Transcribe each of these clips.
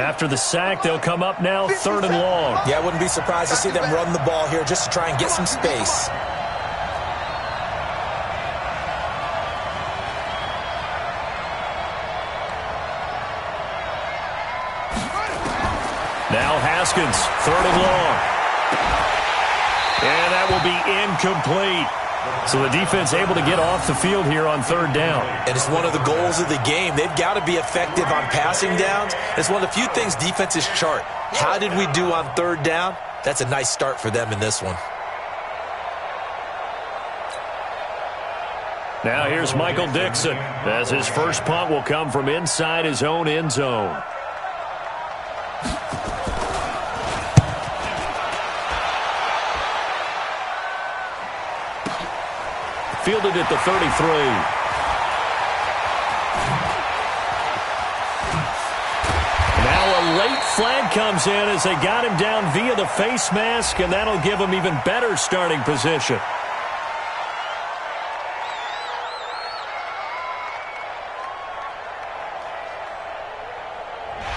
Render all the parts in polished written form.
After the sack, they'll come up now 3rd and long. Yeah, I wouldn't be surprised to see them run the ball here just to try and get some space. Now Haskins, 3rd and long. And that will be incomplete. So the defense able to get off the field here on 3rd down. And it's one of the goals of the game. They've got to be effective on passing downs. It's one of the few things defenses chart. How did we do on 3rd down? That's a nice start for them in this one. Now here's Michael Dixon, as his first punt will come from inside his own end zone. Fielded at the 33. Now a late flag comes in as they got him down via the face mask, and that'll give him even better starting position.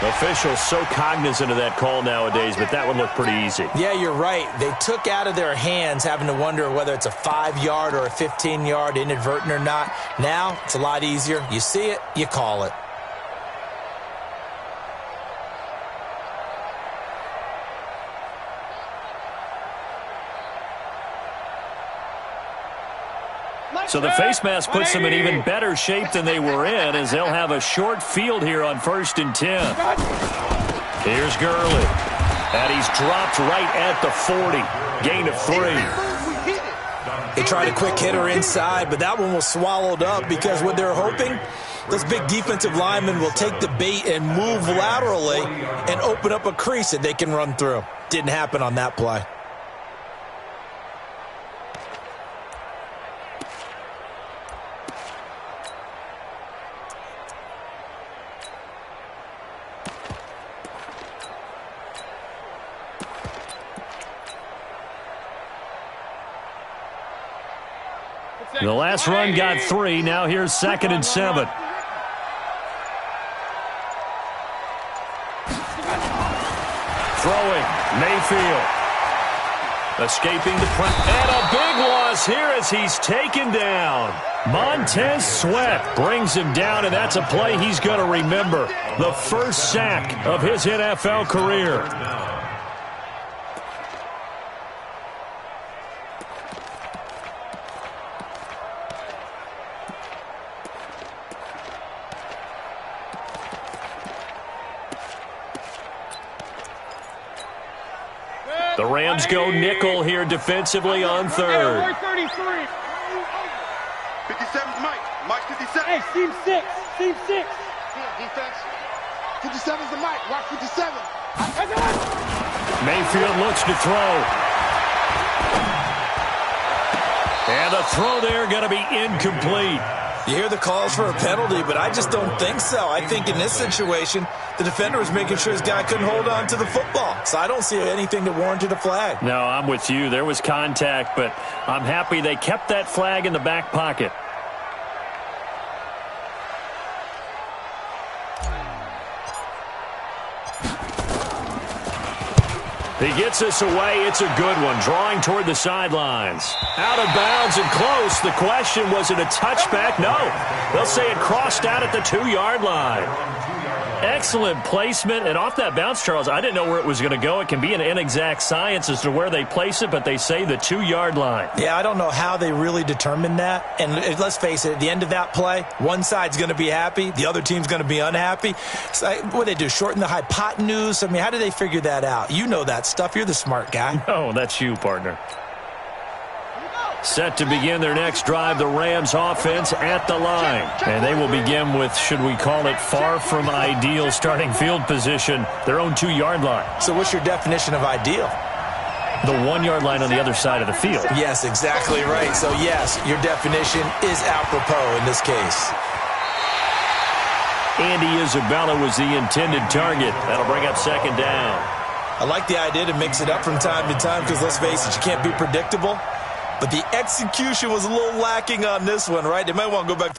Officials so cognizant of that call nowadays, but that would look pretty easy. Yeah, you're right. They took out of their hands having to wonder whether it's a 5-yard or a 15-yard inadvertent or not. Now, it's a lot easier. You see it, you call it. So the face mask puts them in even better shape than they were in, as they'll have a short field here on 1st and 10. Here's Gurley. And he's dropped right at the 40. Gain of 3. They tried a quick hitter inside, but that one was swallowed up because what they're hoping, those big defensive linemen will take the bait and move laterally and open up a crease that they can run through. Didn't happen on that play. The last run got 3. Now here's 2nd and 7. Throwing, Mayfield. Escaping the press. And a big loss here as he's taken down. Montez Sweat brings him down, and that's a play he's going to remember. The first sack of his NFL career. The Rams go nickel here defensively on 3rd. 33. 57's Mike. Mike 57. Hey, team 6. Team 6. Yeah, defense. 57's the Mike. Watch 57. Mayfield looks to throw. And the throw there going to be incomplete. You hear the calls for a penalty, but I just don't think so. I think in this situation, the defender was making sure his guy couldn't hold on to the football. So I don't see anything that warranted a flag. No, I'm with you. There was contact, but I'm happy they kept that flag in the back pocket. He gets this away. It's a good one. Drawing toward the sidelines. Out of bounds and close. The question, was it a touchback? No. They'll say it crossed out at the 2-yard line. Excellent placement. And off that bounce, Charles, I didn't know where it was going to go. It can be an inexact science as to where they place it, but they say the 2-yard line. Yeah, I don't know how they really determined that. And let's face it, at the end of that play, one side's going to be happy, the other team's going to be unhappy. So what do they do, shorten the hypotenuse? I mean, how do they figure that out? You know that stuff. You're the smart guy. Oh, that's you, partner. Set to begin their next drive, the Rams offense at the line. And they will begin with, should we call it, far from ideal starting field position, their own 2-yard line. So what's your definition of ideal? The 1-yard line on the other side of the field. Yes, exactly right. So, yes, your definition is apropos in this case. Andy Isabella was the intended target. That'll bring up 2nd down. I like the idea to mix it up from time to time because, let's face it, you can't be predictable. But the execution was a little lacking on this one, right? They might want to go back.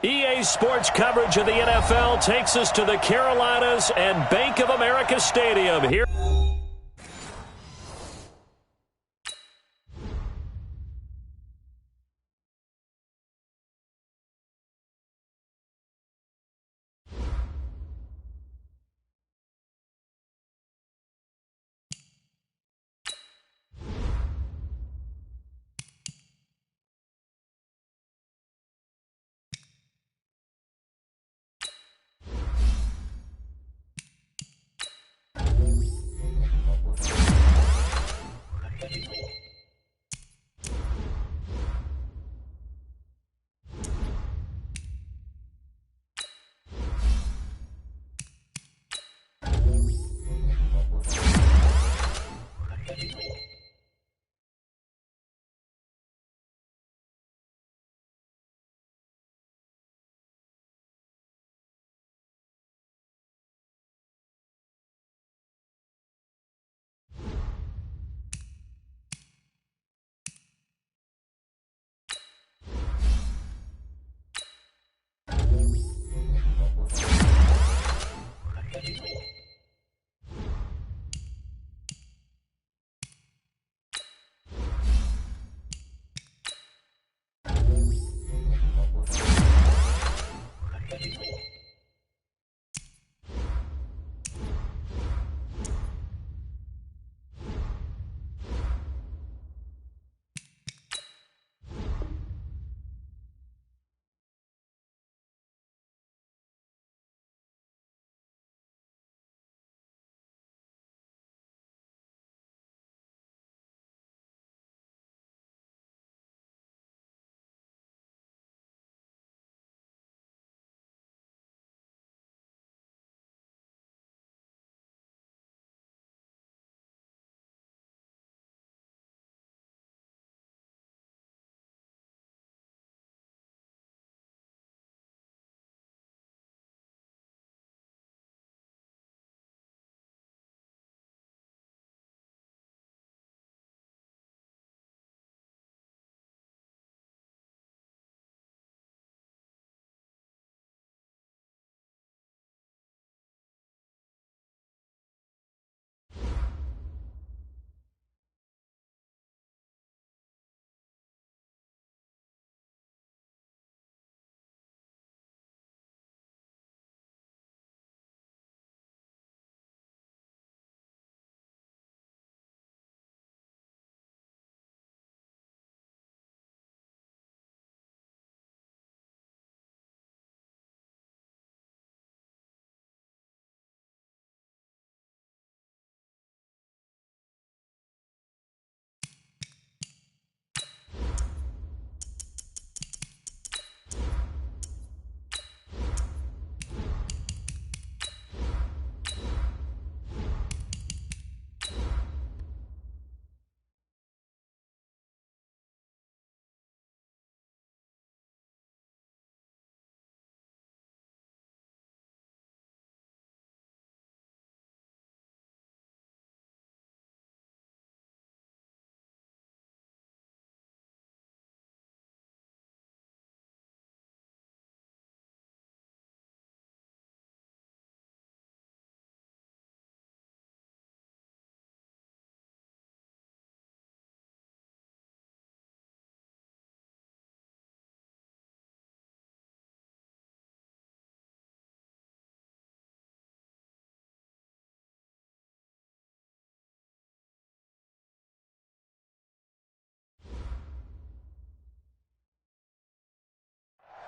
EA Sports coverage of the NFL takes us to the Carolinas and Bank of America Stadium here.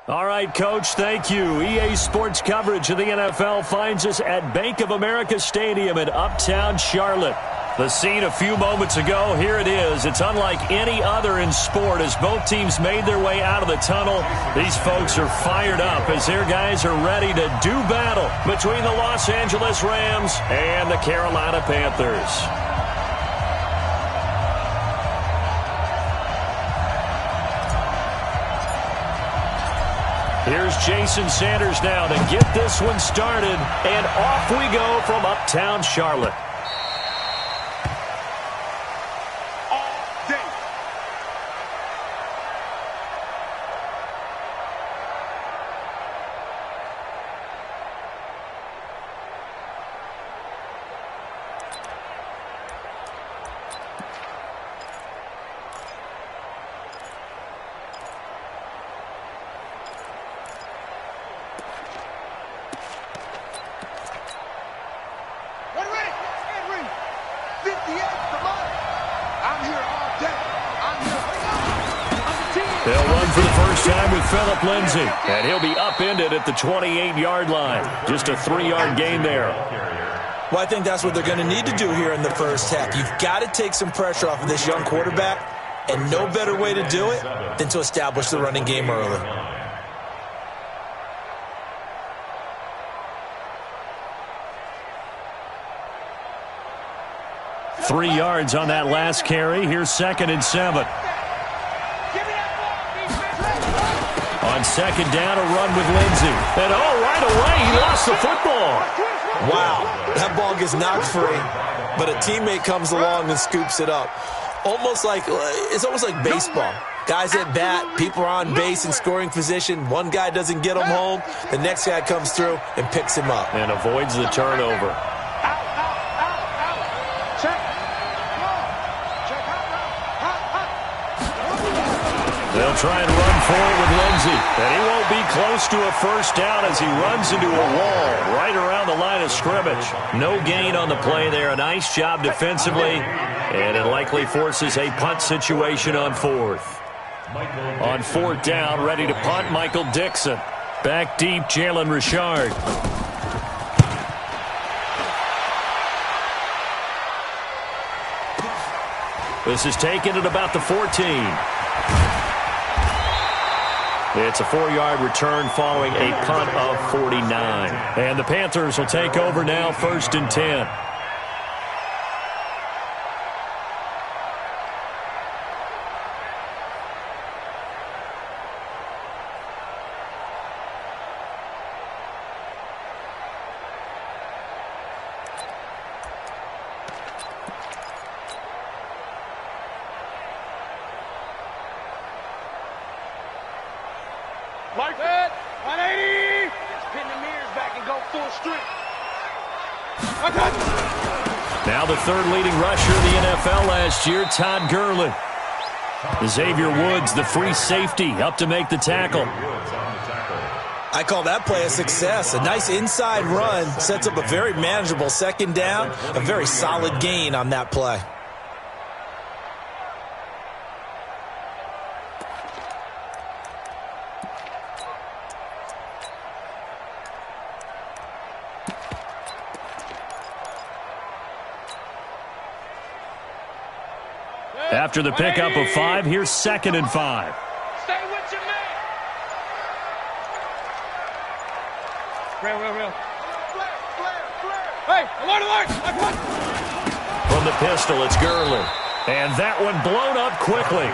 All right, Coach, thank you. EA Sports coverage of the NFL finds us at Bank of America Stadium in Uptown Charlotte. The scene a few moments ago, here it is. It's unlike any other in sport as both teams made their way out of the tunnel. These folks are fired up as their guys are ready to do battle between the Los Angeles Rams and the Carolina Panthers. Here's Jason Sanders now to get this one started, and off we go from Uptown Charlotte. They'll run for the first time with Phillip Lindsay, and he'll be upended at the 28-yard line. Just a 3-yard gain there. Well, I think that's what they're going to need to do here in the first half. You've got to take some pressure off of this young quarterback, and no better way to do it than to establish the running game early. 3 yards on that last carry. Here's 2nd and 7. On 2nd down, a run with Lindsay. And right away, he lost the football. Wow, that ball gets knocked free, but a teammate comes along and scoops it up. It's almost like baseball. Guys at bat, people are on base in scoring position. One guy doesn't get him home. The next guy comes through and picks him up. And avoids the turnover. They'll try and run forward with Lindsay. And he won't be close to a first down as he runs into a wall right around the line of scrimmage. No gain on the play there. A nice job defensively. And it likely forces a punt situation on 4th. On 4th down, ready to punt, Michael Dixon. Back deep, Jalen Richard. This is taken at about the 14. It's a 4-yard return following a punt of 49. And the Panthers will take over now, 1st and 10. Like that, 180. Pin the mirrors back and go full strength. Now the 3rd leading rusher in the NFL last year, Todd Gurley. Xavier Woods, the free safety, up to make the tackle. I call that play a success. A nice inside run sets up a very manageable 2nd down. A very solid gain on that play. After the pickup of 5, here's 2nd and 5. Stay with your man. Real. Hey, alert. From the pistol, it's Gurley. And that one blown up quickly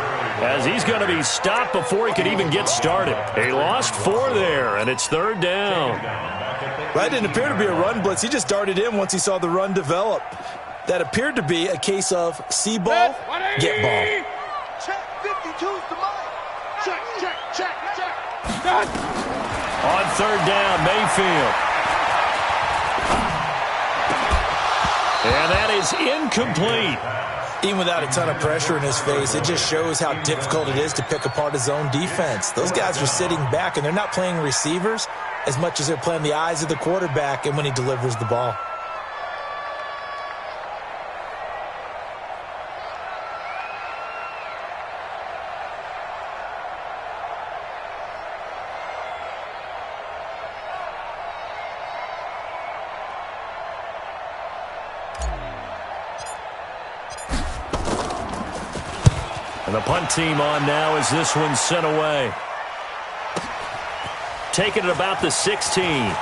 as he's going to be stopped before he could even get started. He lost 4 there, and it's 3rd down. That didn't appear to be a run blitz. He just darted in once he saw the run develop. That appeared to be a case of see ball, get ball. Check, 52's the mark. Check. On 3rd down, Mayfield. And that is incomplete. Even without a ton of pressure in his face, it just shows how difficult it is to pick apart his own defense. Those guys are sitting back, and they're not playing receivers as much as they're playing the eyes of the quarterback and when he delivers the ball. And the punt team on now as this one's sent away. Taking it about the 16.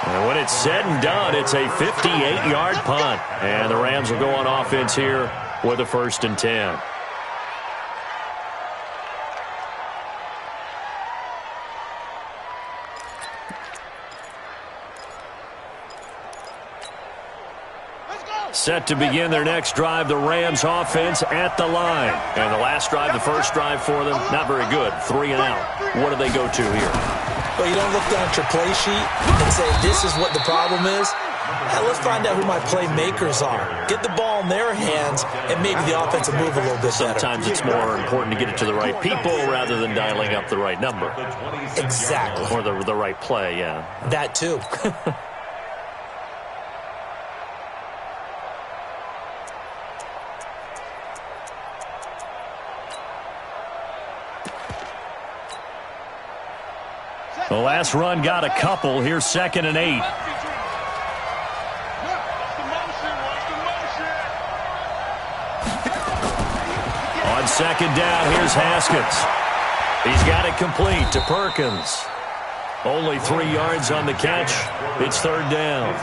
And when it's said and done, it's a 58-yard punt. And the Rams will go on offense here with a 1st and 10. Set to begin their next drive, the Rams offense at the line. And the last drive, the first drive for them, not very good. 3 and out. What do they go to here? Well, you don't look down at your play sheet and say, this is what the problem is. Now, let's find out who my playmakers are. Get the ball in their hands, and maybe the offense will move a little bit better. Sometimes it's more important to get it to the right people rather than dialing up the right number. Exactly. Or the right play, yeah. That too. The last run got a couple. Here's 2nd and 8. On 2nd down, here's Haskins. He's got it complete to Perkins. Only 3 yards on the catch. It's 3rd down.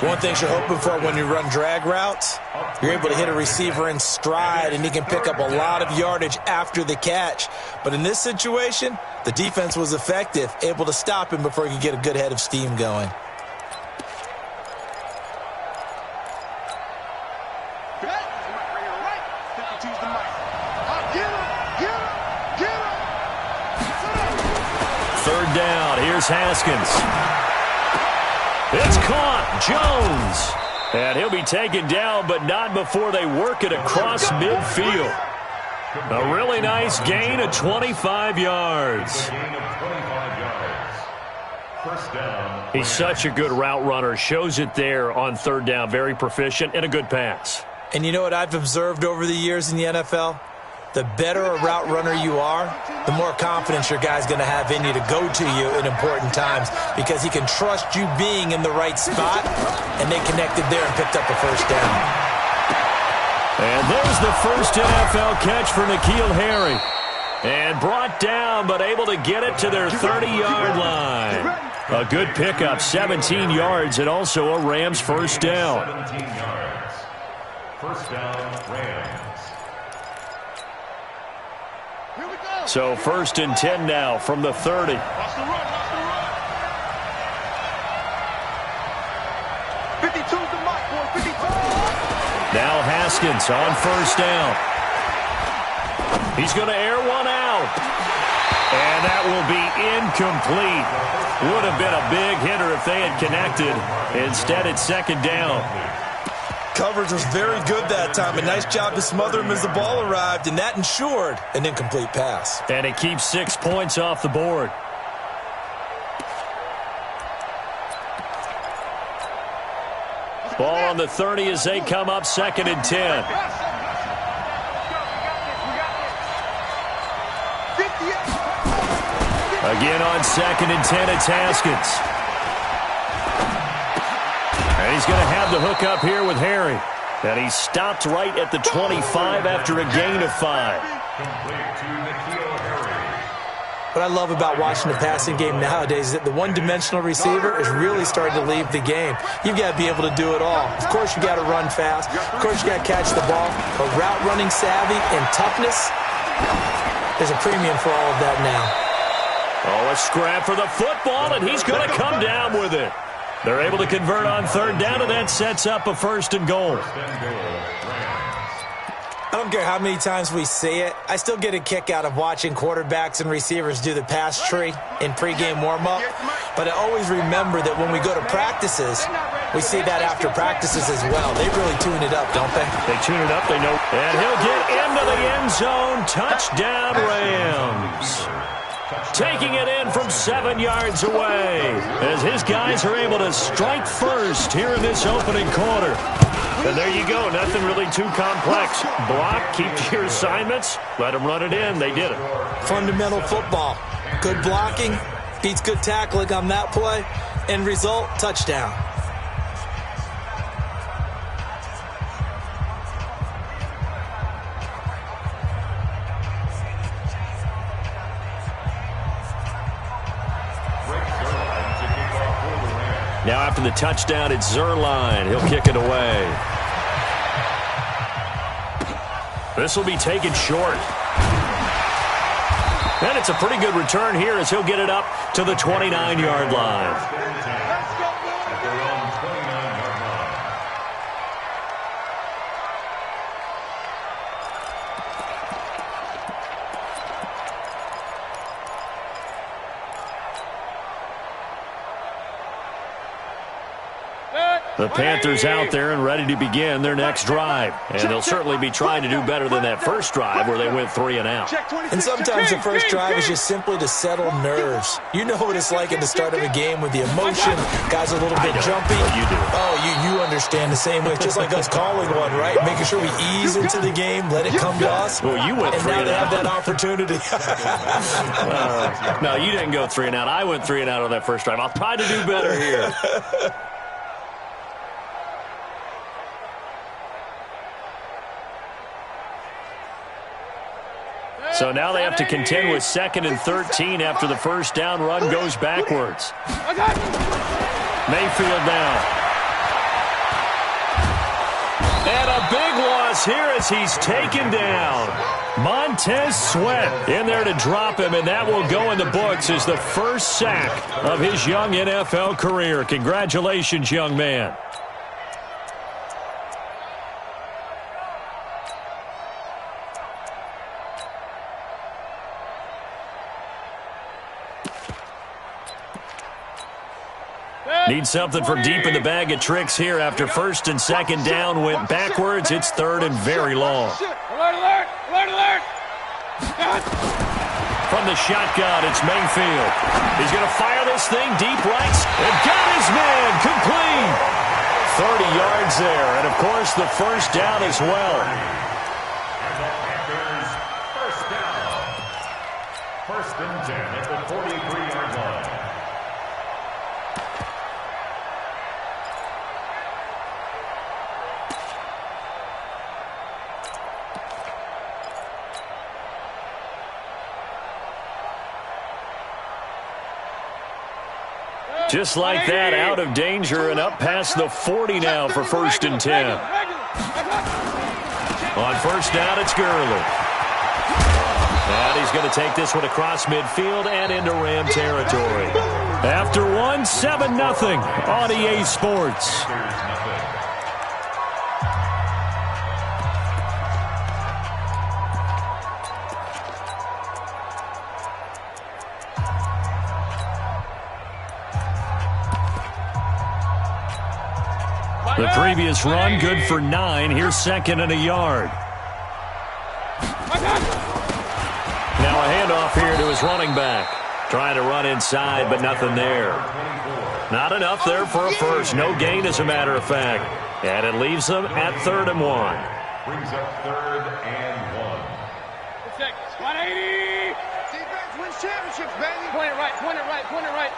One thing you're hoping for when you run drag routes, you're able to hit a receiver in stride, and he can pick up a lot of yardage after the catch. But in this situation, the defense was effective, able to stop him before he could get a good head of steam going. Third down. Here's Haskins. It's caught. Jones. And he'll be taken down, but not before they work it across midfield. A really nice gain of 25 yards. He's such a good route runner. Shows it there on 3rd down. Very proficient and a good pass. And you know what I've observed over the years in the NFL? The better a route runner you are, the more confidence your guy's going to have in you to go to you in important times, because he can trust you being in the right spot, and they connected there and picked up a 1st down. And there's the first NFL catch for N'Keal Harry. And brought down, but able to get it to their 30-yard line. A good pickup, 17 yards, and also a Rams 1st down. 17 yards. 1st down, Rams. So 1st and 10 now from the 30. Now Haskins on 1st down. He's going to air one out. And that will be incomplete. Would have been a big hitter if they had connected. Instead, it's 2nd down. Coverage was very good that time. A nice job to smother him as the ball arrived, and that ensured an incomplete pass. And it keeps 6 points off the board. Ball on the 30 as they come up 2nd and 10. Again on 2nd and 10, it's Haskins. And he's going to have the hook up here with Harry. And he stopped right at the 25 after a gain of 5. What I love about watching the passing game nowadays is that the one-dimensional receiver is really starting to leave the game. You've got to be able to do it all. Of course, you got to run fast. Of course, you got to catch the ball. But route running savvy and toughness, there's a premium for all of that now. Oh, a scrap for the football, and he's going to come down with it. They're able to convert on 3rd down, and that sets up a 1st and goal. I don't care how many times we see it. I still get a kick out of watching quarterbacks and receivers do the pass tree in pregame warm-up. But I always remember that when we go to practices, we see that after practices as well. They really tune it up, don't they? They tune it up, they know. And he'll get into the end zone. Touchdown, Rams. Taking it in from 7 yards away as his guys are able to strike first here in this opening quarter. And there you go. Nothing really too complex. Block, keep to your assignments, let them run it in. They did it. Fundamental football. Good blocking beats good tackling on that play. End result, touchdown. Now after the touchdown, it's Zerline. He'll kick it away. This will be taken short. And it's a pretty good return here as he'll get it up to the 29-yard line. The Panthers out there and ready to begin their next drive. And they'll certainly be trying to do better than that first drive where they went 3 and out. And sometimes the first drive is just simply to settle nerves. You know what it's like at the start of a game with the emotion. Guys are a little bit jumpy. You do. Oh, you understand the same way. It's just like us calling one, right? Making sure we ease into the game, let it come to us. Well, you went 3 and out. And now they have that opportunity. No, you didn't go 3 and out. I went 3 and out on that first drive. I'll try to do better here. So now they have to contend with 2nd and 13 after the first down run goes backwards. Mayfield now. And a big loss here as he's taken down. Montez Sweat in there to drop him, and that will go in the books as the first sack of his young NFL career. Congratulations, young man. Need something from deep in the bag of tricks here after 1st and 2nd down went backwards. It's 3rd and very long. Alert, alert, alert, alert. From the shotgun, it's Mayfield. He's going to fire this thing deep right. And got his man complete. 30 yards there. And, of course, the first down as well. First down. 1st and 10 at the 43-yard line. Just like that, out of danger and up past the 40 now for 1st and 10. On first down, it's Gurley. And he's going to take this one across midfield and into Ram territory. After one, 7-0 on EA Sports. The previous run, good for 9. Here's 2nd and a yard. Now a handoff here to his running back. Trying to run inside, but nothing there. Not enough there for a first. No gain, as a matter of fact. And it leaves them at 3rd and 1. Brings up 3rd and 1. 180. Defense wins championships, baby. Point it right, point it right, point it right.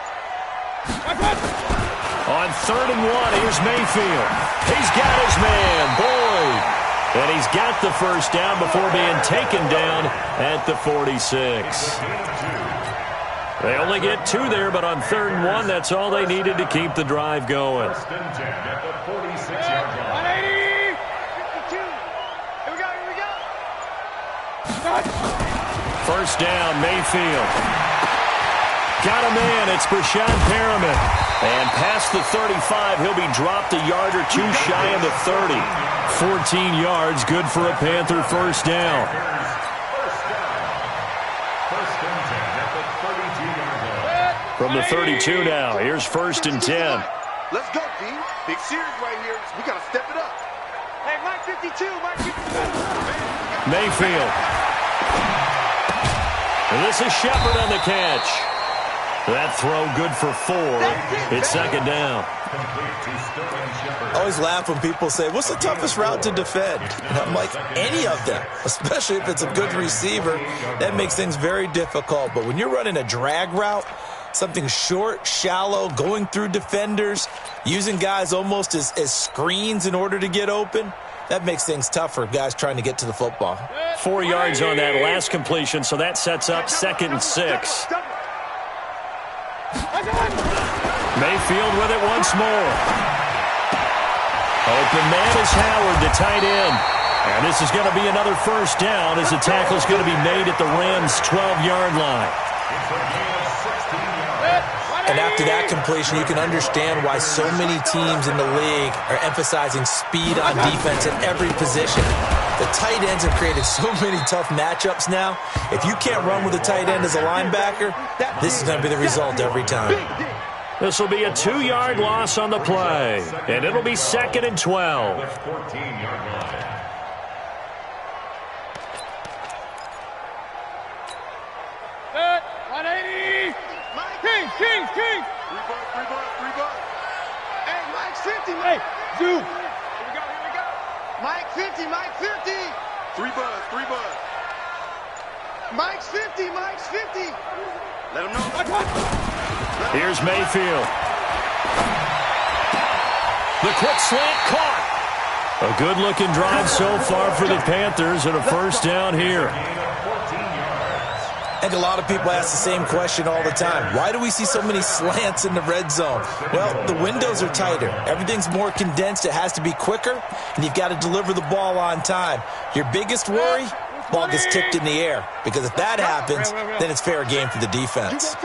On 3rd and 1, here's Mayfield. He's got his man, Boyd. And he's got the first down before being taken down at the 46. They only get 2 there, but on 3rd and 1, that's all they needed to keep the drive going. 1st and 10 at the 46-yard line. 180. 52. Here we go, here we go. First down, Mayfield. Got a man, it's Brashad Perriman. And past the 35, he'll be dropped a yard or 2 shy of the 30. 14 yards, good for a Panther first down. First and 10 at the 32-yard line. From the 32 now, here's 1st and 10. Let's go, D. Big series right here. We got to step it up. Hey, Mike 52, Mike 52. Mayfield. And this is Shepard on the catch. That throw good for 4. It's 2nd down. I always laugh when people say, what's the toughest route to defend? And I'm like, any of them, especially if it's a good receiver. That makes things very difficult. But when you're running a drag route, something short, shallow, going through defenders, using guys almost as screens in order to get open, that makes things tough for guys trying to get to the football. 4 yards on that last completion, so that sets up 2nd and 6. Mayfield with it once more. Open man is Howard, the tight end. And this is going to be another first down as the tackle is going to be made at the Rams' 12-yard line. And after that completion, you can understand why so many teams in the league are emphasizing speed on defense at every position. The tight ends have created so many tough matchups now. If you can't run with a tight end as a linebacker, this is going to be the result every time. This will be a 2-yard loss on the play, and it'll be 2nd and 12. 14-yard line. Set, 180. Kings. Rebutt. Hey, Mike 50, Mike. Hey, Zoo. Here we go. Mike 50. 3 buzz. Mike's 50. Let him know. Here's Mayfield. The quick slant caught. A good-looking drive so far for the Panthers and a first down here. I think a lot of people ask the same question all the time. Why do we see so many slants in the red zone? Well, the windows are tighter. Everything's more condensed. It has to be quicker, and you've got to deliver the ball on time. Your biggest worry? Ball gets tipped in the air, because if that happens, then it's fair game for the defense.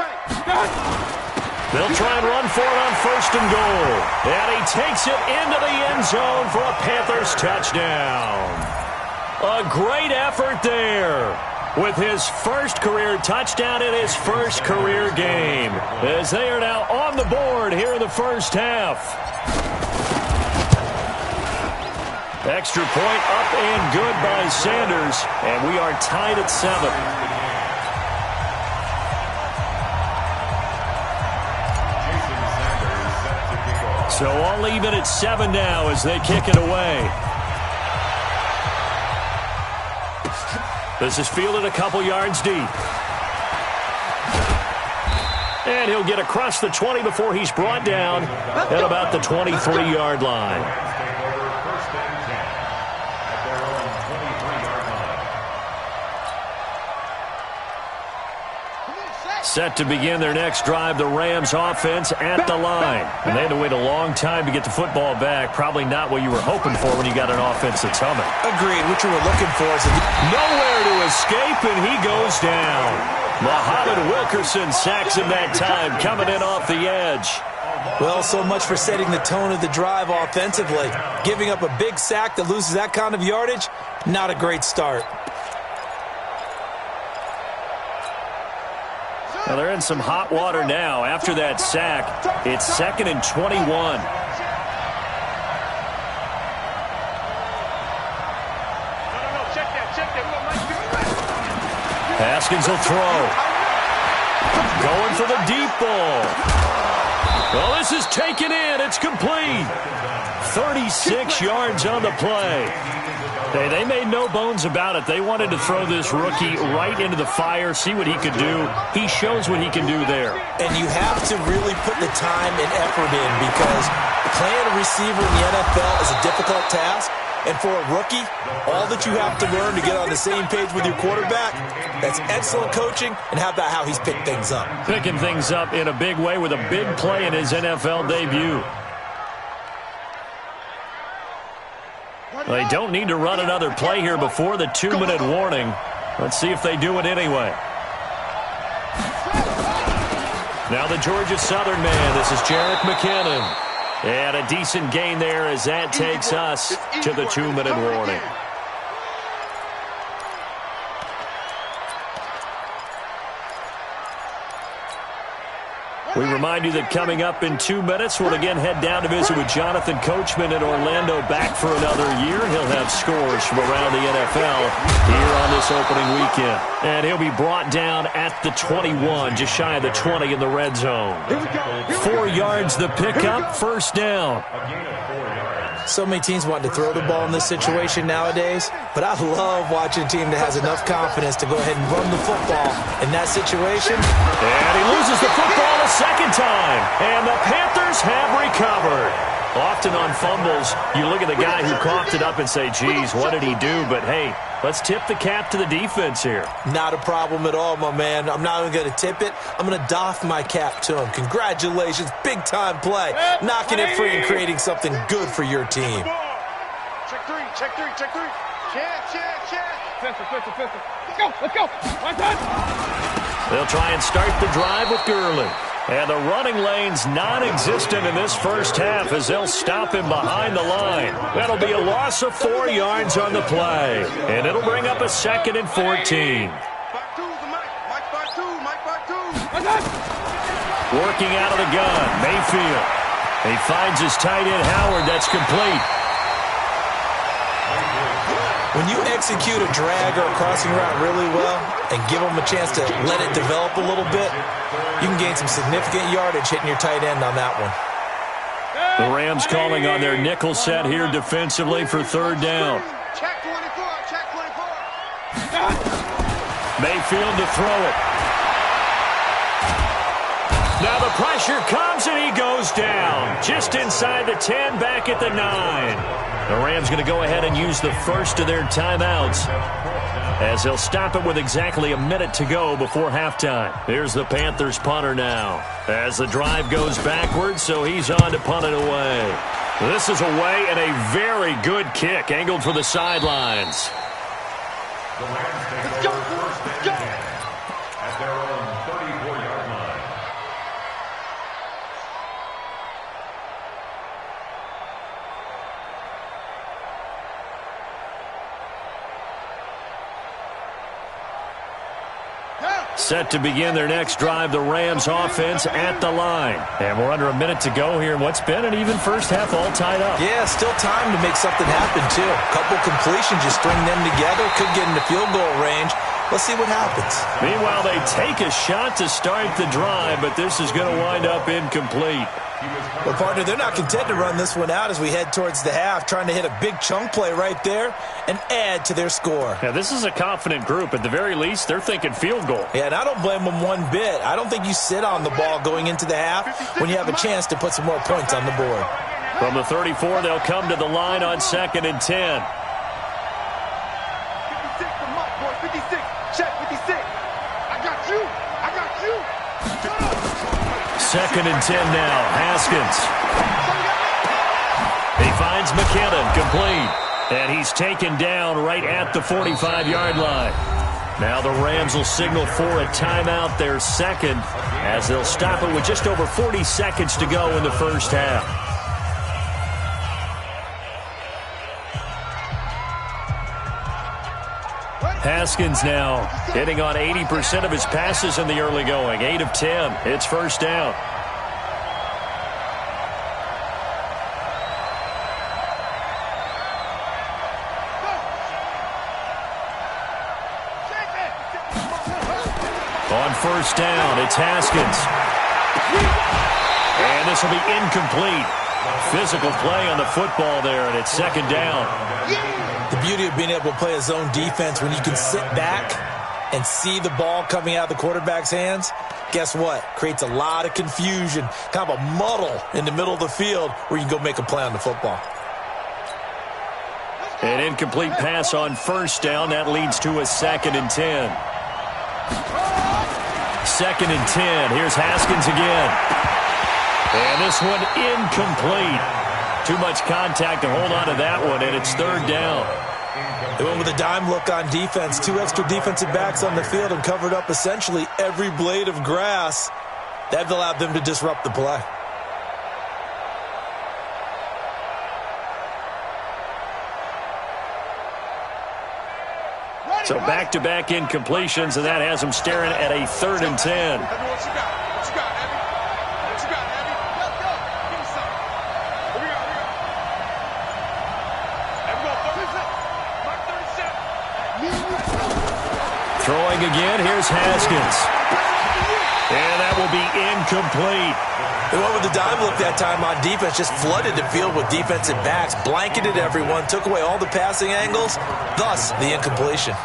They'll try and run for it on 1st and goal. And he takes it into the end zone for a Panthers touchdown. A great effort there with his first career touchdown in his first career game, as they are now on the board here in the first half. Extra point up and good by Sanders, and we are tied at 7. So all even at 7 now as they kick it away. This is fielded a couple yards deep. And he'll get across the 20 before he's brought down at about the 23-yard line. Set to begin their next drive, the Rams offense at the line. And they had to wait a long time to get the football back. Probably not what you were hoping for when you got an offense that's humming. Agreed. What you were looking for is nowhere to escape, and he goes down. Muhammad Wilkerson sacks him that time, coming in off the edge. Well, so much for setting the tone of the drive offensively. Giving up a big sack that loses that kind of yardage, not a great start. Well, they're in some hot water now. After that sack, it's 2nd and 21. Haskins will throw. Going for the deep ball. Well, this is taken in. It's complete. 36 yards on the play. They made no bones about it. They wanted to throw this rookie right into the fire, see what he could do. He shows what he can do there. And you have to really put the time and effort in, because playing a receiver in the NFL is a difficult task. And for a rookie, all that you have to learn to get on the same page with your quarterback, that's excellent coaching. And how about how he's picked things up? Picking things up in a big way with a big play in his NFL debut. They don't need to run another play here before the 2-minute warning. Let's see if they do it anyway. Now the Georgia Southern man. This is Jerick McKinnon. And a decent gain there as that takes us to the 2-minute warning. We remind you that coming up in 2 minutes, we'll again head down to visit with Jonathan Coachman in Orlando, back for another year. He'll have scores from around the NFL here on this opening weekend. And he'll be brought down at the 21, just shy of the 20 in the red zone. 4 yards the pickup, first down. So many teams want to throw the ball in this situation nowadays, but I love watching a team that has enough confidence to go ahead and run the football in that situation. And he loses the football a second time, and the Panthers have recovered. Often on fumbles, you look at the guy who coughed it up and say, geez, what did he do? But, hey, let's tip the cap to the defense here. Not a problem at all, my man. I'm not even going to tip it. I'm going to doff my cap to him. Congratulations. Big-time play. Knocking it free and creating something good for your team. Check three. Check. Let's go. One time. They'll try and start the drive with Gurley. And the running lane's non-existent in this first half as they'll stop him behind the line. That'll be a loss of 4 yards on the play. And it'll bring up a 2nd and 14. Back two, Mike. Mike back two. Working out of the gun, Mayfield. He finds his tight end, Howard. That's complete. When you execute a drag or a crossing route really well and give them a chance to let it develop a little bit, you can gain some significant yardage hitting your tight end on that one. The Rams calling on their nickel set here defensively for third down. Check 24, check 24. Mayfield to throw it. Now the pressure comes and he goes down. Just inside the 10, back at the 9. The Rams going to go ahead and use the first of their timeouts as they'll stop it with exactly a minute to go before halftime. Here's the Panthers punter now as the drive goes backwards, so he's on to punt it away. This is away and a very good kick angled for the sidelines. Let's go, let's go. At their own 34-yard line. Set to begin their next drive, the Rams offense at the line. And we're under a minute to go here in what's been an even first half all tied up. Yeah, still time to make something happen, too. Couple completions, you string them together, could get into field goal range. Let's see what happens. Meanwhile, they take a shot to start the drive, but this is going to wind up incomplete. Well, partner, they're not content to run this one out as we head towards the half, trying to hit a big chunk play right there and add to their score. Yeah, this is a confident group. At the very least, they're thinking field goal. Yeah, and I don't blame them one bit. I don't think you sit on the ball going into the half when you have a chance to put some more points on the board. From the 34, they'll come to the line on 2nd and 10. 56 for Mike, boy. 56. Check 56. I got you. I got you. 2nd and 10 now. Haskins. He finds McKinnon, complete. And he's taken down right at the 45-yard line. Now the Rams will signal for a timeout, their second, as they'll stop it with just over 40 seconds to go in the first half. Haskins now hitting on 80% of his passes in the early going. 8 of 10. It's first down. On first down, it's Haskins. And this will be incomplete. Physical play on the football there, and it's second down. The beauty of being able to play a zone defense when you can sit back and see the ball coming out of the quarterback's hands, guess what? Creates a lot of confusion, kind of a muddle in the middle of the field where you can go make a play on the football. An incomplete pass on first down. That leads to a 2nd and 10. 2nd and 10. Here's Haskins again. And this one incomplete. Too much contact to hold on to that one, and it's third down. They went with a dime look on defense. 2 extra defensive backs on the field and covered up essentially every blade of grass. That allowed them to disrupt the play. So back-to-back incompletions, and that has them staring at a 3rd and 10. What you got? What you got, Abby? What you got, Abby? Let's go. Give me some. Here we go. Here we go. Mark 37. Throwing again, here's Haskins. And that will be incomplete. They went with the dime look that time on defense, just flooded the field with defensive backs, blanketed everyone, took away all the passing angles, thus the incompletion.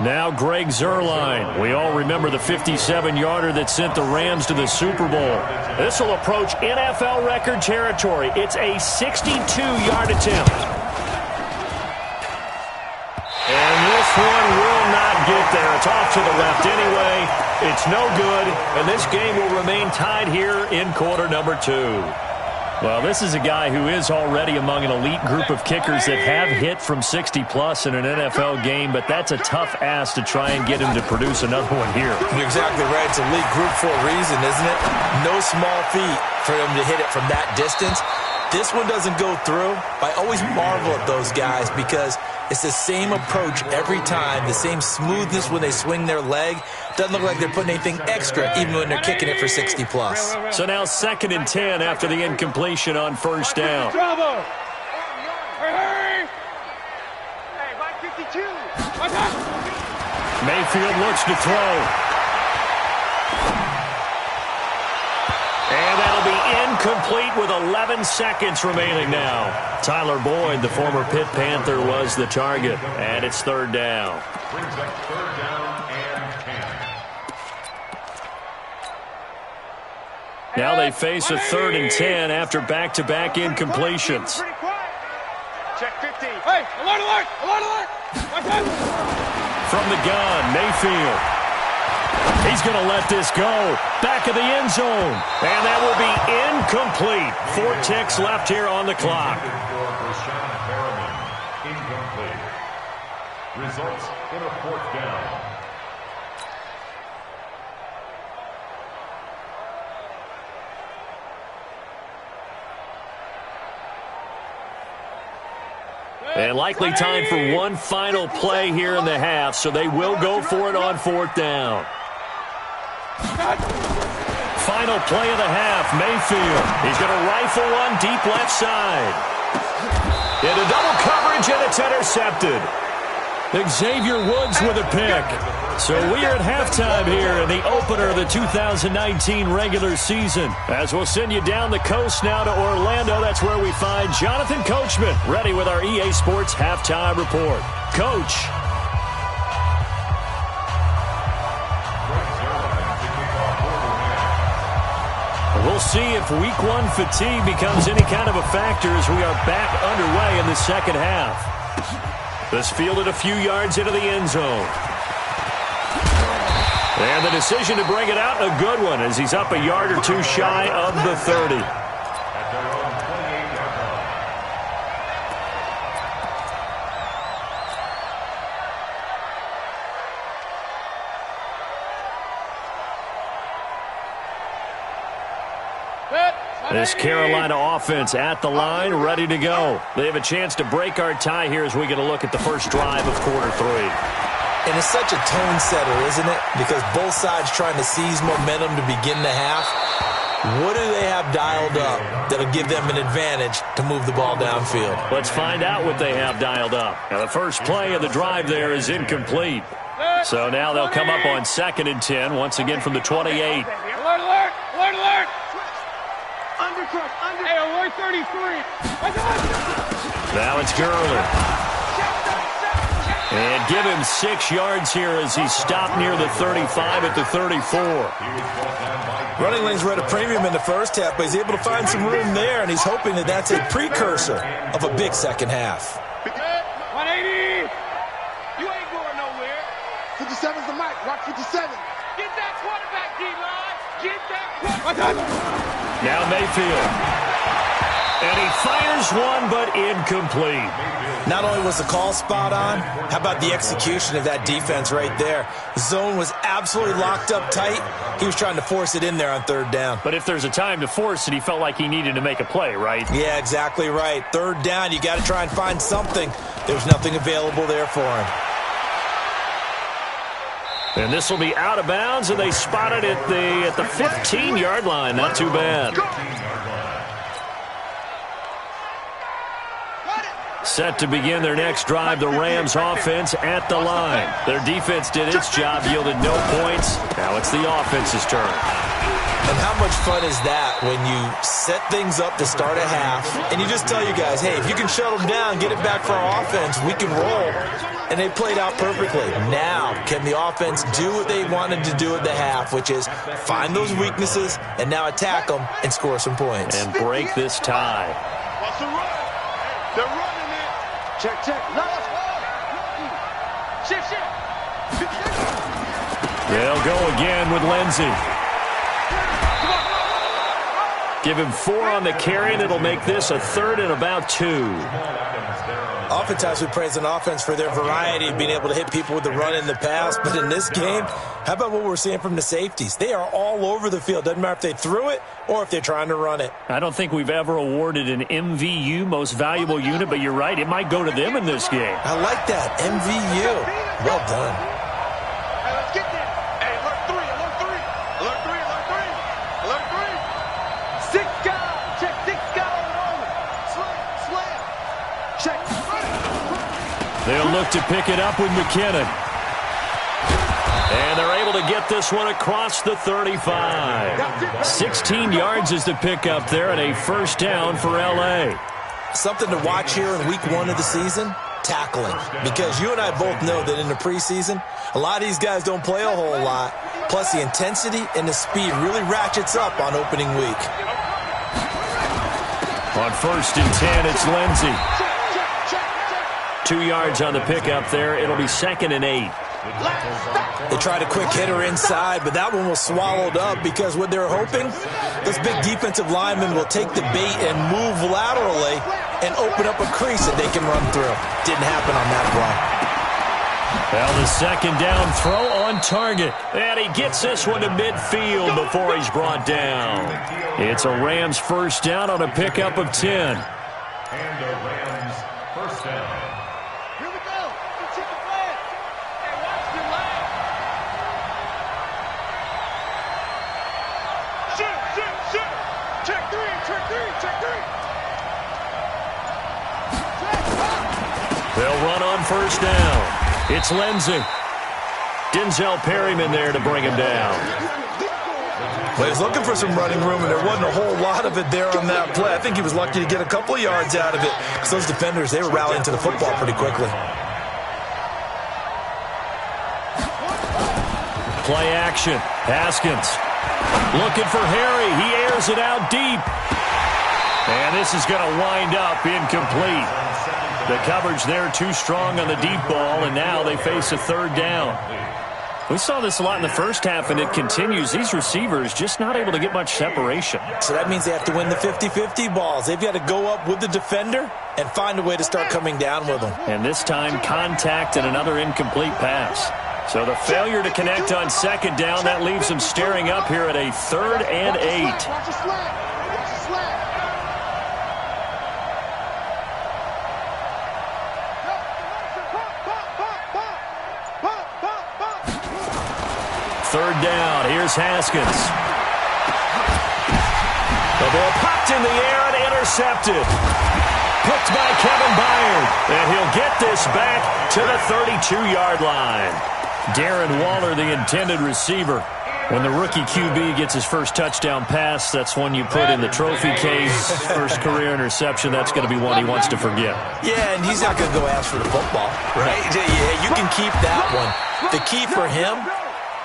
Now Greg Zuerlein. We all remember the 57-yarder that sent the Rams to the Super Bowl. This will approach NFL record territory. It's a 62-yard attempt. And this one will not get there. It's off to the left anyway. It's no good, and this game will remain tied here in quarter number 2. Well, this is a guy who is already among an elite group of kickers that have hit from 60-plus in an NFL game, but that's a tough ask to try and get him to produce another one here. You're exactly right. It's elite group for a reason, isn't it? No small feat for him to hit it from that distance. this one doesn't go through, I always marvel at those guys because it's the same approach every time, the same smoothness when they swing their leg. Doesn't look like they're putting anything extra even when they're kicking it for 60-plus. So now 2nd and 10 after the incompletion on first down. Mayfield looks to throw. And that'll be incomplete with 11 seconds remaining now. Tyler Boyd, the former Pitt Panther, was the target. And it's 3rd down. Brings up 3rd down and 10. Now they face a 3rd and 10 after back-to-back incompletions. Check 15. Hey, alert, alert, alert, alert. From the gun, Mayfield. He's going to let this go. Back of the end zone. And that will be incomplete. 4 ticks left here on the clock. Incomplete. Results in a 4th down. And likely time for one final play here in the half, so they will go for it on 4th down. Final play of the half, Mayfield. He's going to rifle one deep left side. Into double coverage, and it's intercepted. Xavier Woods with a pick. So we are at halftime here in the opener of the 2019 regular season. As we'll send you down the coast now to Orlando, that's where we find Jonathan Coachman, ready with our EA Sports halftime report. Coach. We'll see if Week 1 fatigue becomes any kind of a factor as we are back underway in the second half. This fielded a few yards into the end zone. And the decision to bring it out, a good one, as he's up a yard or two shy of the 30. At their own 28-yard line. This Carolina offense at the line, ready to go. They have a chance to break our tie here as we get a look at the first drive of quarter 3. And it's such a tone setter, isn't it? Because both sides trying to seize momentum to begin the half. What do they have dialed up that'll give them an advantage to move the ball downfield? Let's find out what they have dialed up. Now, the first play of the drive there is incomplete. So now they'll come up on 2nd and 10, once again from the 28. Alert, alert, alert, alert. Undercut, under. Hey, alert 33. Now it's Gurley. And give him 6 yards here as he's stopped near the 35 at the 34. Running lanes were at a premium in the first half, but he's able to find some room there, and he's hoping that that's a precursor of a big second half. 180. You ain't going nowhere. 57's the mic. Watch 57. Get that quarterback, D-line. Get that quarterback. Now Mayfield. And he fires one, but incomplete. Not only was the call spot on, how about the execution of that defense right there? The zone was absolutely locked up tight. He was trying to force it in there on 3rd down. But if there's a time to force it, he felt like he needed to make a play, right? Yeah, exactly right. 3rd down, you got to try and find something. There was nothing available there for him. And this will be out of bounds, and they spot it at the 15-yard line. Not too bad. Set to begin their next drive, the Rams offense at the line. Their defense did its job, yielded no points. Now it's the offense's turn. And how much fun is that when you set things up to start a half, and you just tell your guys, hey, if you can shut them down, get it back for our offense, we can roll. And they played out perfectly. Now, can the offense do what they wanted to do at the half, which is find those weaknesses and now attack them and score some points. And break this tie. What's the run? They're running it. Check, check. Shift, shift. They'll go again with Lindsey. Give him 4 on the carry, and it'll make this a 3rd and about 2. Oftentimes we praise an offense for their variety of being able to hit people with the run in the pass, but in this game, how about what we're seeing from the safeties? They are all over the field. Doesn't matter if they threw it or if they're trying to run it. I don't think we've ever awarded an MVU, most valuable unit, but you're right, it might go to them in this game. I like that, MVU. Well done. Hey, let's get there. Hey, alert three, alert three. Alert three, alert three. Alert three. Six guys. Check six guys over. Slam, slam. Check. They'll look to pick it up with McKinnon. And they're able to get this one across the 35. 16 yards is the pickup there, and a first down for L.A. Something to watch here in week 1 of the season, tackling. Because you and I both know that in the preseason, a lot of these guys don't play a whole lot. Plus, the intensity and the speed really ratchets up on opening week. On 1st and 10, it's Lindsey. 2 yards on the pickup there. It'll be 2nd and 8. They tried a quick hitter inside, but that one was swallowed up because what they're hoping, this big defensive lineman will take the bait and move laterally and open up a crease that they can run through. Didn't happen on that play. Well, the 2nd down throw on target. And he gets this one to midfield before he's brought down. It's a Rams first down on a pickup of 10. And a Rams first down. Here we go. Check the flag. Hey, watch your leg. Shoot, shoot, shoot. Check three, check three, check three. They'll run on first down. It's Lindsey. Denzel Perryman there to bring him down. Well, he was looking for some running room, and there wasn't a whole lot of it there on that play. I think he was lucky to get a couple of yards out of it because those defenders, they were rallying to the football pretty quickly. Play action. Haskins looking for Harry. He airs it out deep. And this is going to wind up incomplete. The coverage there too strong on the deep ball, and now they face a 3rd down. We saw this a lot in the first half, and it continues. These receivers just not able to get much separation. So that means they have to win the 50-50 balls. They've got to go up with the defender and find a way to start coming down with them. And this time, contact and another incomplete pass. So the failure to connect on 2nd down, that leaves them staring up here at a 3rd and 8. Watch the slam. Watch the slam. 3rd down. Here's Haskins. The ball popped in the air and intercepted. Picked by Kevin Byard. And he'll get this back to the 32-yard line. Darren Waller, the intended receiver. When the rookie QB gets his first touchdown pass, that's one you put in the trophy case. First career interception, that's going to be one he wants to forget. Yeah, and he's not going to go ask for the football, right? Yeah, you can keep that one. The key for him,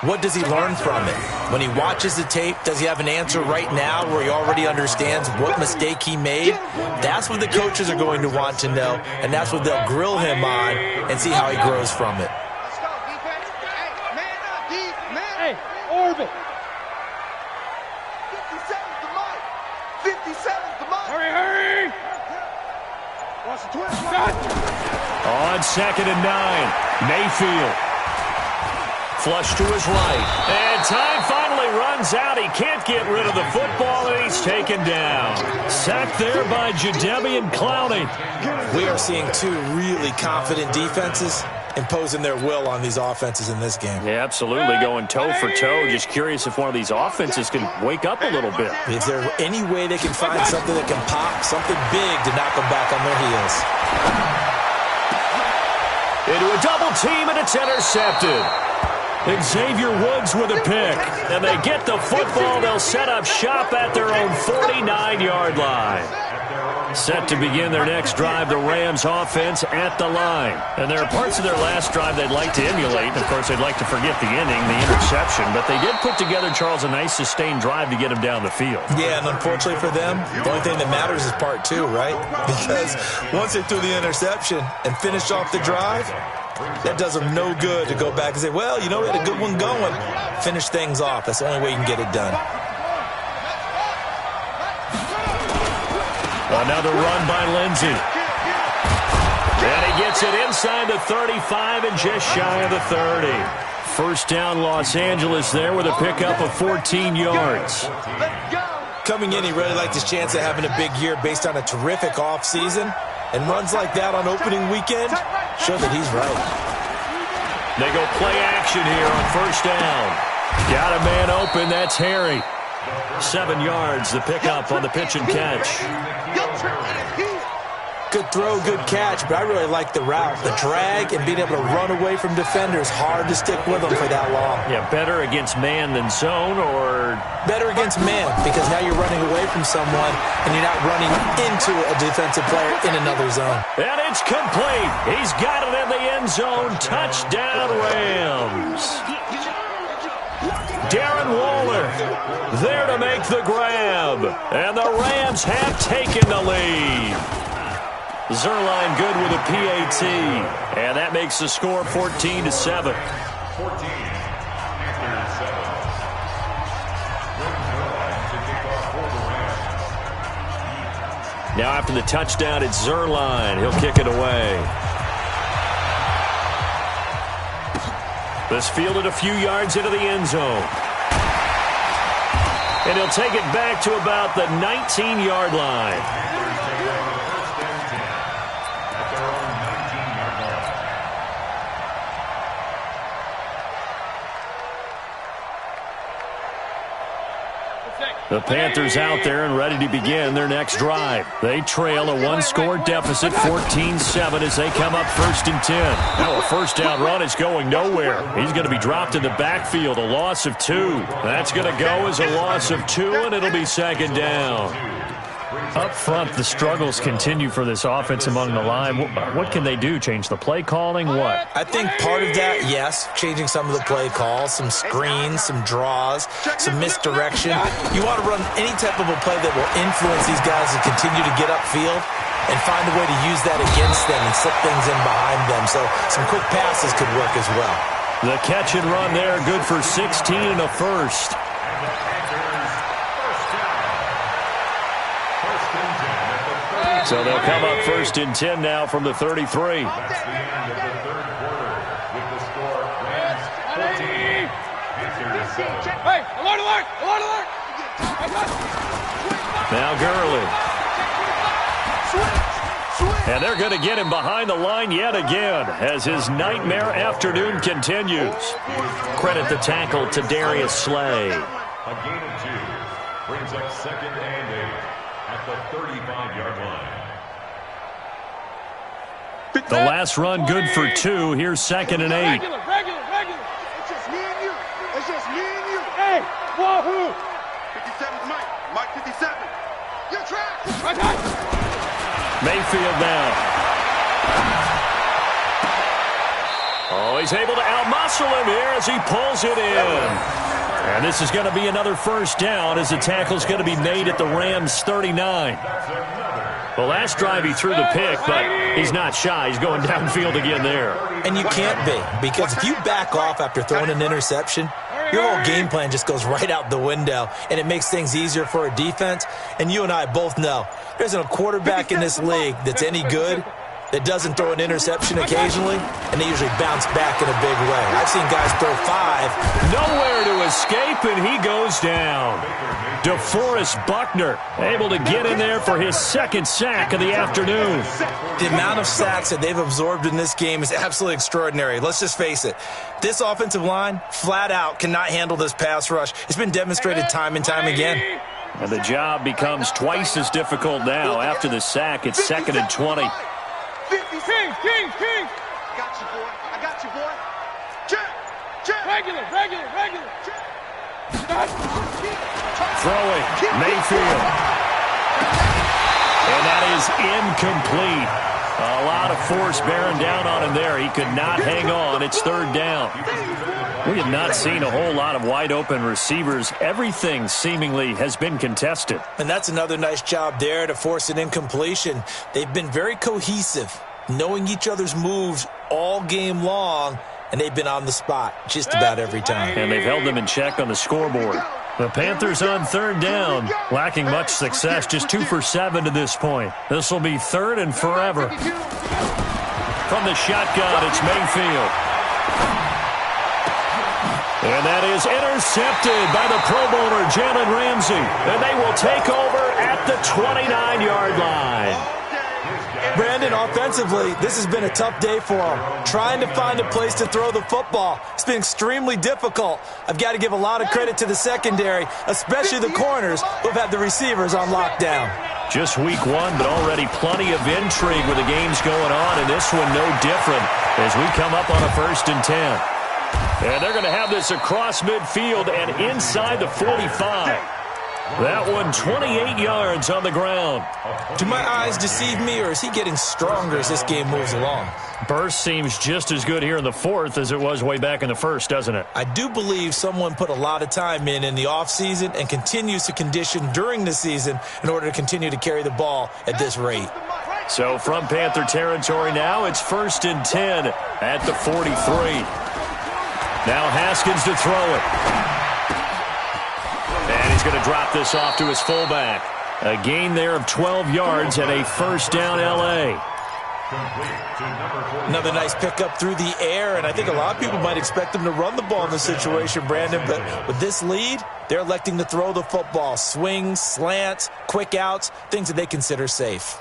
what does he learn from it? When he watches the tape, does he have an answer right now where he already understands what mistake he made? That's what the coaches are going to want to know, and that's what they'll grill him on and see how he grows from it. Let's go, defense. Hey, man up, deep, man. Hey, orbit. 57's the mic. 57's the mic. Hurry, hurry. Watch the twist. On 2nd and 9, Mayfield. Flush to his right. And time finally runs out. He can't get rid of the football, and he's taken down. Sacked there by Jadeveon Clowney. We are seeing two really confident defenses imposing their will on these offenses in this game. Yeah, absolutely. Going toe for toe. Just curious if one of these offenses can wake up a little bit. Is there any way they can find something that can pop, something big to knock them back on their heels? Into a double team, and it's intercepted. Xavier Woods with a pick. And they get the football. They'll set up shop at their own 49-yard line. Set to begin their next drive, the Rams offense at the line. And there are parts of their last drive they'd like to emulate. And, of course, they'd like to forget the ending, the interception. But they did put together, Charles, a nice sustained drive to get them down the field. Yeah, and unfortunately for them, the only thing that matters is part 2, right? Because once they threw the interception and finished off the drive, that does them no good to go back and say, well, you know, we had a good one going. Finish things off. That's the only way you can get it done. Another run by Lindsey. And he gets it inside the 35 and just shy of the 30. First down, Los Angeles there with a pickup of 14 yards. Coming in, he really liked his chance of having a big year based on a terrific offseason. And runs like that on opening weekend show that he's right. They go play action here on first down. Got a man open, that's Harry. 7 yards, the pickup on the pitch and catch. Good throw, good catch, but I really like the route. The drag and being able to run away from defenders, hard to stick with them for that long. Yeah, better against man than zone, or? Better against man, because now you're running away from someone and you're not running into a defensive player in another zone. And it's complete. He's got it in the end zone. Touchdown, Rams. Darren Waller there to make the grab. And the Rams have taken the lead. Zerline good with a PAT. And that makes the score 14-7. 14. Now after the touchdown, it's Zerline. He'll kick it away. This fielded a few yards into the end zone. And he'll take it back to about the 19-yard line. The Panthers out there and ready to begin their next drive. They trail a one-score deficit, 14-7, as they come up 1st and 10. Now a first down run is going nowhere. He's going to be dropped in the backfield, a loss of 2. That's going to go as a loss of 2, and it'll be 2nd down. Up front, the struggles continue for this offense among the line. What can they do? Change the play calling? What? I think part of that, yes, changing some of the play calls, some screens, some draws, some misdirection. You want to run any type of a play that will influence these guys to continue to get upfield and find a way to use that against them and slip things in behind them. So some quick passes could work as well. The catch and run there, good for 16 and a first. So they'll come up 1st and 10 now from the 33. That's the end of the third quarter with the score Rams 14, Panthers 7. Hey, alert, alert, alert, alert. Now Gurley. And they're going to get him behind the line yet again as his nightmare afternoon continues. Credit the tackle to Darius Slay. A gain of 2 brings up 2nd and 8 at the 35-yard line. The last run good for 2. Here's 2nd and 8. Regular. It's just me and you. It's just me and you. Hey, wahoo. 57's Mike. Mike 57. You're trash. Mayfield now. Oh, he's able to outmuscle him here as he pulls it in. And this is going to be another first down as the tackle's going to be made at the Rams 39. Well, last drive he threw the pick, but he's not shy. He's going downfield again there. And you can't be, because if you back off after throwing an interception, your whole game plan just goes right out the window, and it makes things easier for a defense. And you and I both know there's a quarterback in this league that's any good that doesn't throw an interception occasionally, and they usually bounce back in a big way. I've seen guys throw 5. Nowhere to escape, and he goes down. DeForest Buckner able to get in there for his 2nd sack of the afternoon. The amount of sacks that they've absorbed in this game is absolutely extraordinary. Let's just face it. This offensive line, flat out, cannot handle this pass rush. It's been demonstrated time and time again. And the job becomes twice as difficult now. After the sack, it's 2nd and 20. King. I got you, boy. Check. Regular. Throwing, Mayfield. And that is incomplete. A lot of force bearing down on him there. He could not hang on. It's 3rd down. We have not seen a whole lot of wide open receivers. Everything seemingly has been contested. And that's another nice job there to force an incompletion. They've been very cohesive, knowing each other's moves all game long, and they've been on the spot just about every time. And they've held them in check on the scoreboard. The Panthers on 3rd down, lacking much success, just 2 for 7 to this point. This will be 3rd and forever. From the shotgun, it's Mayfield. And that is intercepted by the Pro Bowler, Jalen Ramsey. And they will take over at the 29-yard line. Brandon, offensively, this has been a tough day for him. Trying to find a place to throw the football. It's been extremely difficult. I've got to give a lot of credit to the secondary, especially the corners who've had the receivers on lockdown. Just week one, but already plenty of intrigue with the games going on, and this one no different as we come up on a 1st and 10. And they're going to have this across midfield and inside the 45. That one 28 yards on the ground. Do my eyes deceive me, or is he getting stronger as this game moves along? Burst seems just as good here in the 4th as it was way back in the 1st, doesn't it? I do believe someone put a lot of time in the offseason and continues to condition during the season in order to continue to carry the ball at this rate. So from Panther territory now, it's 1st and 10 at the 43. Now Haskins to throw it. And he's going to drop this off to his fullback. A gain there of 12 yards and a 1st down L.A. Another nice pickup through the air, and I think a lot of people might expect them to run the ball in this situation, Brandon, but with this lead, they're electing to throw the football. Swings, slants, quick outs, things that they consider safe.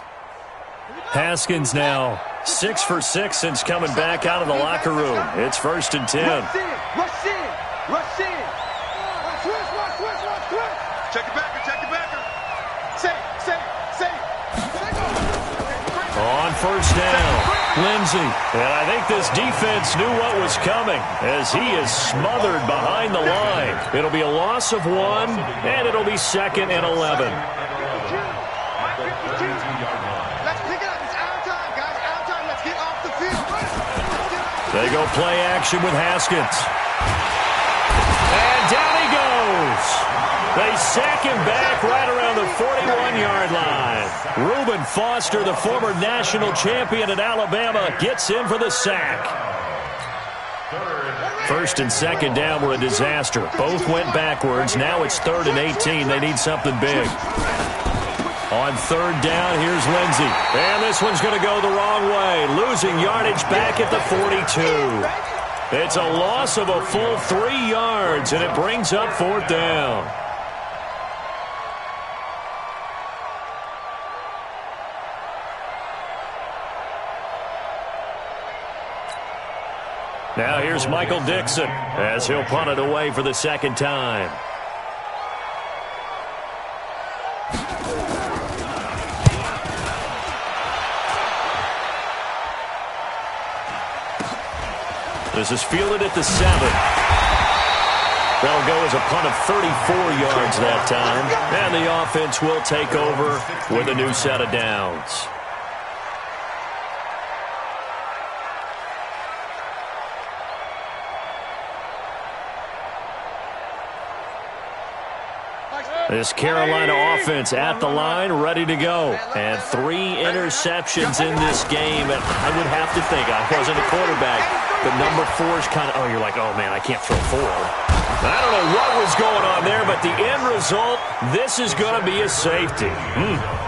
Haskins now 6 for 6 since coming back out of the locker room. It's 1st and 10. Rush in. Rush in. Check it backer. Safe. On 1st down, Lindsey. And I think this defense knew what was coming as he is smothered behind the line. It'll be a loss of 1, and it'll be 2nd and 11. Let's pick it up. It's out of time, guys. Out of time. Let's get off the field. They go play action with Haskins. And down he goes. They sack him back right around the 41-yard line. Reuben Foster, the former national champion at Alabama, gets in for the sack. 1st and 2nd down were a disaster. Both went backwards. Now it's 3rd and 18. They need something big. On 3rd down, here's Lindsey. And this one's going to go the wrong way. Losing yardage back at the 42. It's a loss of a full 3 yards, and it brings up 4th down. Now here's Michael Dixon as he'll punt it away for the 2nd time. This is fielded at the 7. That'll go as a punt of 34 yards that time. And the offense will take over with a new set of downs. This Carolina offense at the line, ready to go. And 3 interceptions in this game. And I would have to think, I wasn't a quarterback, but number 4 is kind of, you're like, oh, man, I can't throw 4. I don't know what was going on there, but the end result, this is going to be a safety.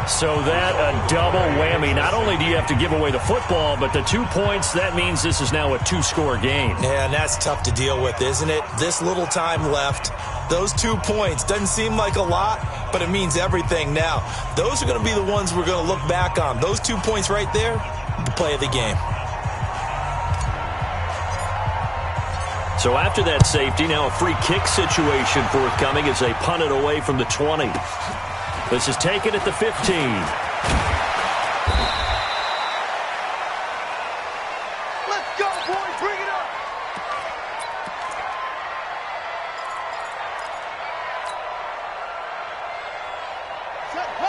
So that a double whammy. Not only do you have to give away the football, but the 2 points, that means this is now a 2-score game. Yeah, and that's tough to deal with, isn't it? This little time left. Those 2 points doesn't seem like a lot, but it means everything now. Those are going to be the ones we're going to look back on. Those 2 points right there, the play of the game. So after that safety, now a free kick situation forthcoming as they punt it away from the 20. This is taken at the 15. Let's go, boys. Bring it up.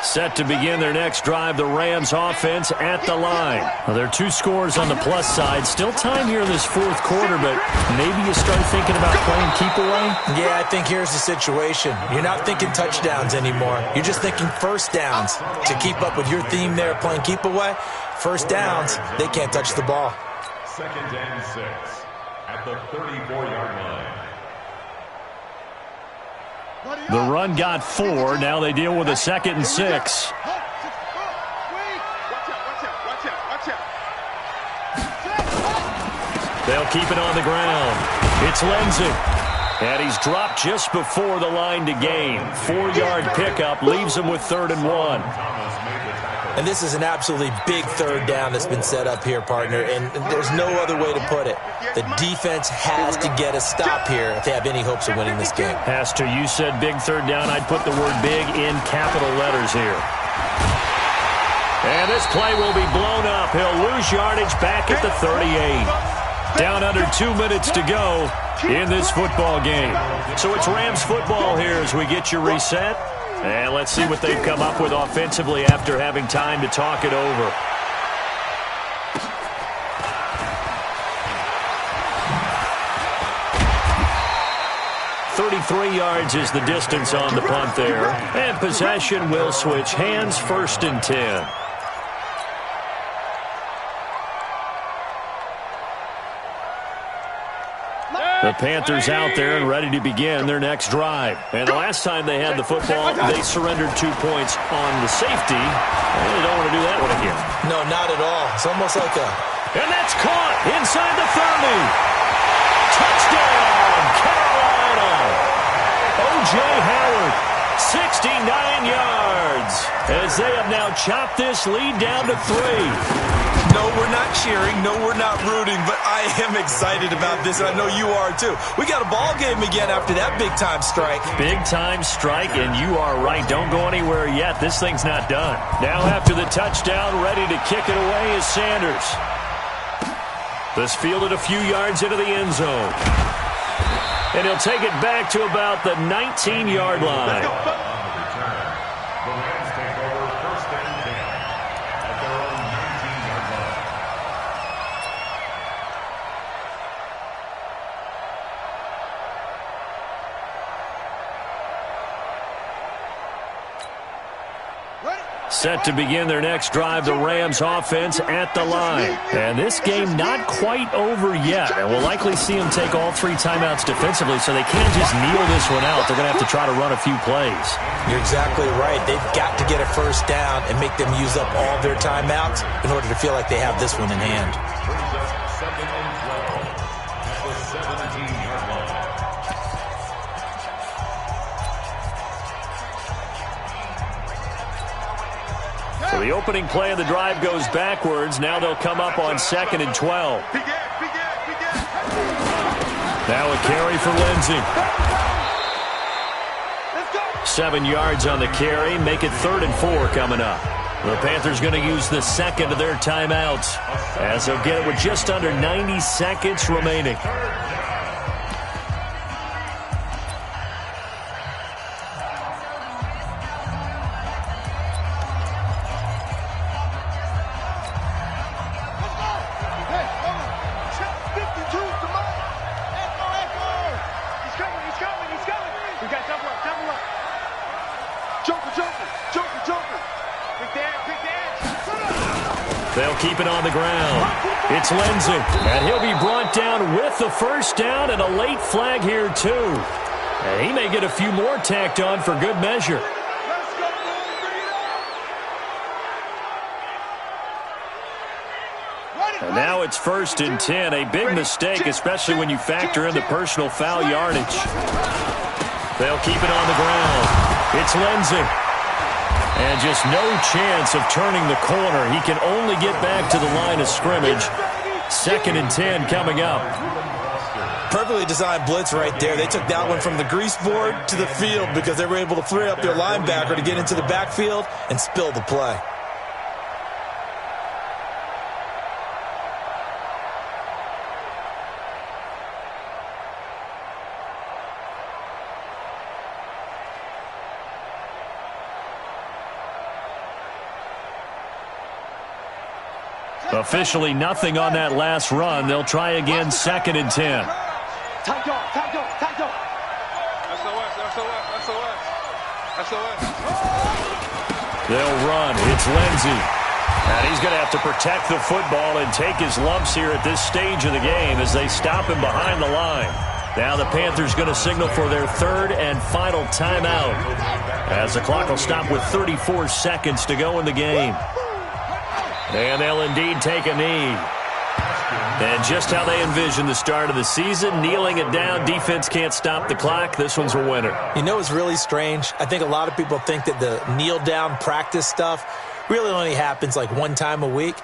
Set to begin their next drive, the Rams offense at the line. Well, there are 2 scores on the plus side. Still time here in this 4th quarter, but maybe you start thinking about playing keep away? Yeah, I think here's the situation. You're not thinking touchdowns anymore. You're just thinking 1st downs. To keep up with your theme there, playing keep away, 1st downs, they can't touch the ball. 2nd and 6 at the 34-yard line. The run got 4. Now they deal with a 2nd and 6. Watch out. They'll keep it on the ground. It's Lindsey. And he's dropped just before the line to gain. 4-yard pickup leaves him with 3rd and 1. And this is an absolutely big third down that's been set up here, partner, and there's no other way to put it. The defense has to get a stop here if they have any hopes of winning this game. Has to. You said big third down. I'd put the word big in capital letters here. And this play will be blown up. He'll lose yardage back at the 38. Down under 2 minutes to go in this football game. So it's Rams football here as we get you reset. And let's see what they've come up with offensively after having time to talk it over. .33 yards is the distance on the punt there. And possession will switch hands, 1st and 10. The Panthers out there and ready to begin their next drive. And the last time they had the football, they surrendered 2 points on the safety. And they don't want to do that one again. No, not at all. It's almost like a... And that's caught inside the 30. Touchdown, Carolina. O.J. Howard, 69 yards. As they have now chopped this lead down to 3. No, we're not cheering. No, we're not rooting, but I am excited about this, and I know you are too. We got a ball game again after that big-time strike. Big-time strike, and you are right. Don't go anywhere yet. This thing's not done. Now after the touchdown, ready to kick it away is Sanders. This fielded a few yards into the end zone. And he'll take it back to about the 19-yard line. Set to begin their next drive, the Rams offense at the line. And this game not quite over yet. And we'll likely see them take all 3 timeouts defensively, so they can't just kneel this one out. They're going to have to try to run a few plays. You're exactly right. They've got to get a first down and make them use up all their timeouts in order to feel like they have this one in hand. So the opening play of the drive goes backwards. Now they'll come up on 2nd and 12. Now a carry for Lindsey. 7 yards on the carry. Make it 3rd and 4 coming up. The Panthers going to use the second of their timeouts as they'll get it with just under 90 seconds remaining. They'll keep it on the ground. It's Lindsey, and he'll be brought down with the first down and a late flag here too. And he may get a few more tacked on for good measure. And now it's 1st and 10, a big mistake, especially when you factor in the personal foul yardage. They'll keep it on the ground. It's Lindsey. And just no chance of turning the corner. He can only get back to the line of scrimmage. 2nd and 10 coming up. Perfectly designed blitz right there. They took that one from the grease board to the field because they were able to free up their linebacker to get into the backfield and spill the play. Officially nothing on that last run. They'll try again, 2nd and 10. They'll run. It's Lindsey. And he's going to have to protect the football and take his lumps here at this stage of the game as they stop him behind the line. Now the Panthers going to signal for their 3rd and final timeout as the clock will stop with 34 seconds to go in the game. And they'll indeed take a knee. And just how they envision the start of the season, kneeling it down, defense can't stop the clock. This one's a winner. You know, it's really strange. I think a lot of people think that the kneel-down practice stuff really only happens like one time a week.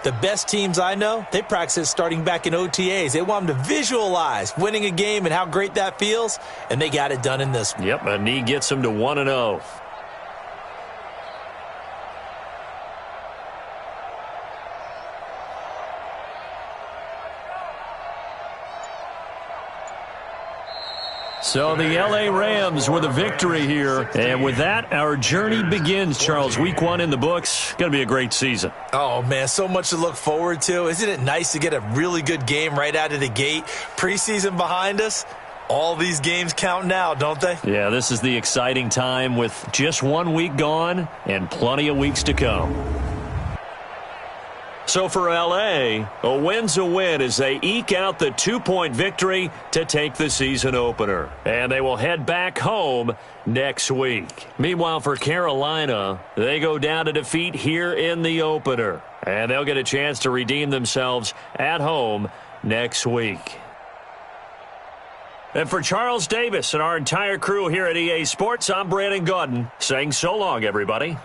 The best teams I know, they practice it starting back in OTAs. They want them to visualize winning a game and how great that feels, and they got it done in this one. Yep, a knee gets them to 1-0. So the L.A. Rams with a victory here. And with that, our journey begins, Charles. Week 1 in the books. Going to be a great season. Oh, man, so much to look forward to. Isn't it nice to get a really good game right out of the gate? Preseason behind us. All these games count now, don't they? Yeah, this is the exciting time with just 1 week gone and plenty of weeks to come. So for L.A., a win's a win as they eke out the 2-point victory to take the season opener. And they will head back home next week. Meanwhile, for Carolina, they go down to defeat here in the opener. And they'll get a chance to redeem themselves at home next week. And for Charles Davis and our entire crew here at EA Sports, I'm Brandon Gaudin saying so long, everybody.